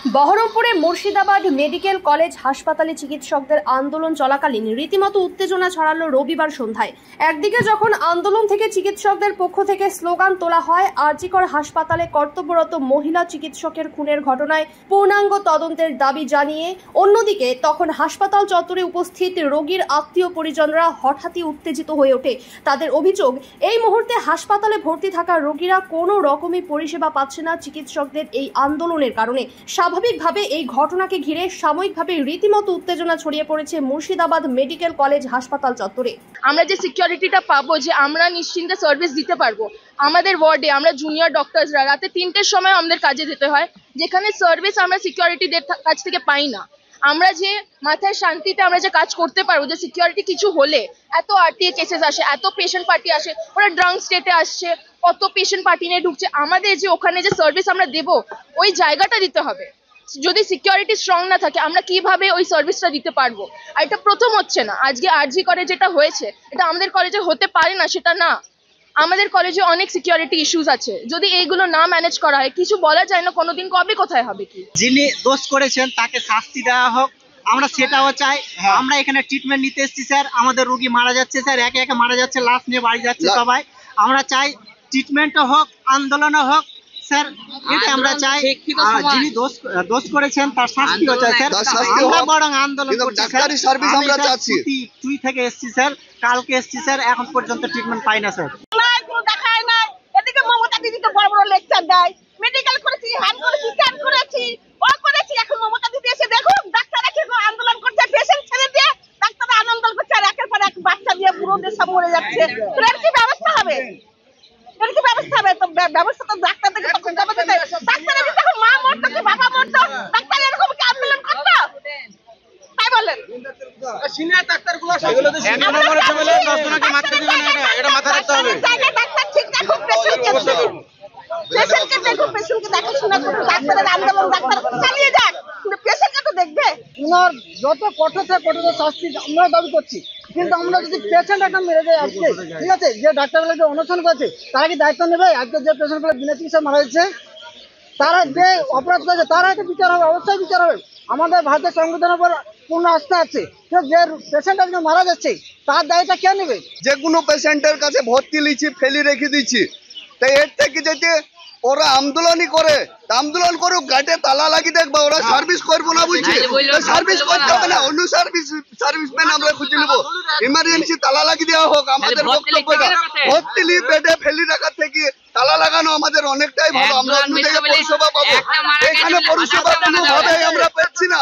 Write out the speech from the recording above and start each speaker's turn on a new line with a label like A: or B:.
A: বহরমপুরে Murshidabad medical college হাসপাতালে চিকিৎসকদের আন্দোলন চলাকালীন রীতিমতো উত্তেজনা ছড়ালো রবিবার সন্ধ্যায়। একদিকে যখন আন্দোলন থেকে চিকিৎসকদের পক্ষ থেকে স্লোগান তোলা হয় আরজিকর হাসপাতালে কর্তব্যরত মহিলা চিকিৎসকের খুনের ঘটনায় পূর্ণাঙ্গ তদন্তের দাবি জানিয়ে, অন্যদিকে তখন হাসপাতাল চত্বরে উপস্থিত রোগীর আত্মীয় পরিজনরা হঠাৎই উত্তেজিত হয়ে ওঠে। তাদের অভিযোগ, এই মুহূর্তে হাসপাতালে ভর্তি থাকা রোগীরা কোনো রকমই পরিষেবা পাচ্ছে না চিকিৎসকদের এই আন্দোলনের কারণে। স্বাভাবিকভাবে এই ঘটনাকে ঘিরে সাময়িকভাবে রীতিমতো উত্তেজনা ছড়িয়ে পড়েছে মুর্শিদাবাদ মেডিকেল কলেজ হাসপাতাল চত্বরে।
B: আমরা যে সিকিউরিটিটা পাবো, যে আমরা নিশ্চিন্তে সার্ভিস দিতে পারবো, আমাদের ওয়ার্ডে আমরা জুনিয়র ডক্টরসরা রাতে 3টের সময় আমাদের কাজে যেতে হয়, যেখানে সার্ভিস আমরা সিকিউরিটিদের কাছ থেকে পাই না। আমরা যে মাথায় শান্তিতে আমরা যে কাজ করতে পারবো, যে সিকিউরিটি কিছু হলে এত আরটিএ কেসেস আসে, এত পেশেন্ট পার্টি আসে, ওরা ড্রাঙ্ক স্টেটে আসছে, কত পেশেন্ট পার্টি নিয়ে ঢুকছে, আমাদের যে ওখানে যে সার্ভিস আমরা দেবো ওই জায়গাটা দিতে হবে। যদি সিকিউরিটি স্ট্রং না থাকে আমরা কিভাবে ওই সার্ভিসটা দিতে পারবো? আর এটা প্রথম হচ্ছে না, আজকে আরজি করে যেটা হয়েছে এটা আমাদের কলেজে হতে পারে না, সেটা না। আমাদের কলেজে অনেক সিকিউরিটি ইস্যুস আছে, যদি এইগুলো না ম্যানেজ করা হয় কিছু বলা যায় না কোনোদিন কবে কোথায় হবে কি।
C: যিনি দোষ করেছেন তাকে শাস্তি দেওয়া হোক, আমরা সেটাও চাই। আমরা এখানে ট্রিটমেন্ট নিতে এসেছি স্যার, আমাদের রোগী মারা যাচ্ছে স্যার, একে একে মারা যাচ্ছে, লাশ নিয়ে বাড়ি যাচ্ছে সবাই। আমরা চাই ট্রিটমেন্টও হোক, আন্দোলনও হোক স্যার, এটা আমরা চাই। যিনি দোষ করেছেন তার শাস্তিও চাই স্যার। আমরা বরং আন্দোলন করছি স্যার, আমরা চাচ্ছি। তুই থেকে এসেছি স্যার, কালকে এসেছি স্যার, এখন পর্যন্ত ট্রিটমেন্ট পাই না স্যার।
D: দেখায় না, এদিকে মমতা দিদি তো বড় বড় লেকচার দেয়, মেডিকেল করেছি, হ্যান্ড করেছি, স্ক্যান করেছি, ও করেছি, এখন মমতা দিদি এসে দেখুন ডাক্তাররা কি আন্দোলন করছে, পেশেন্ট ছেড়ে দিয়ে ডাক্তাররা আন্দোলন করছে, আর একের পর এক বাচ্চা দিয়ে বুড়োদের সব মরে যাচ্ছে। এর কি ব্যবস্থা হবে? এর কি ব্যবস্থা হবে? তো ব্যবস্থা তো ডাক্তারদের তখন যাবে দিতে। ডাক্তাররা যদি এখন মা মরতো কি বাবা মরতো, ডাক্তার এরকম কি আন্দোলন করতো? তাই বলেন
C: সিনিয়র ডাক্তারগুলো সেগুলো তো সিনিয়র মরেছে বলে 10 জনকে মারতে দিবেন না, এটা মাথা রাখতে হবে।
D: ডাক্তার ঠিক দেখুন, পেশেন্টকে দেখুন, পেশেন্টকে দেখাশোনা করুন, ডাক্তারের আন্দোলন ডাক্তার চালিয়ে যাক, কিন্তু পেশেন্টকে তো দেখবে।
E: ওনার যত কঠোর থেকে কঠোর শাস্তি আমরা দাবি করছি, কিন্তু আমরা যদি পেশেন্ট একটা মেরে দেয় আজকে, ঠিক আছে, যে ডাক্তারগুলো যে অনশন করেছে তারা কি দায়িত্ব নেবে? আজকে যে পেশেন্টগুলো বিনা চিকিৎসা মারা যাচ্ছে, তারা যে অপরাধ করেছে তারা একটা বিচার হবে, অবশ্যই বিচার হবে। আমাদের ভারতের সংবিধানের উপর পূর্ণ আস্থা আছে, যে পেশেন্ট আজকে মারা যাচ্ছে তার দায়িত্ব কে নেবে?
F: যে কোনো পেশেন্টের কাছে ভর্তি লিছি, ফেলি রেখে দিচ্ছি, তাই এর থেকে যদি ওরা আন্দোলনই করে, আন্দোলন করুক, গাটে তালা লাগিয়ে দেখবা, ওরা সার্ভিস করবো না বুঝছি, সার্ভিস করতে হবে না, অন্য সার্ভিসম্যান আমরা খুঁজে নেবো, ইমার্জেন্সি তালা লাগিয়ে দেওয়া হোক। আমাদের বক্তব্যটা ভর্তি বেডে ফেলি রাখার থেকে তালা লাগানো আমাদের অনেকটাই ভালো, আমরা অন্য জায়গায় পরিষেবা পাবো, এখানে পরিষেবা কোনোভাবেই আমরা পাচ্ছি না।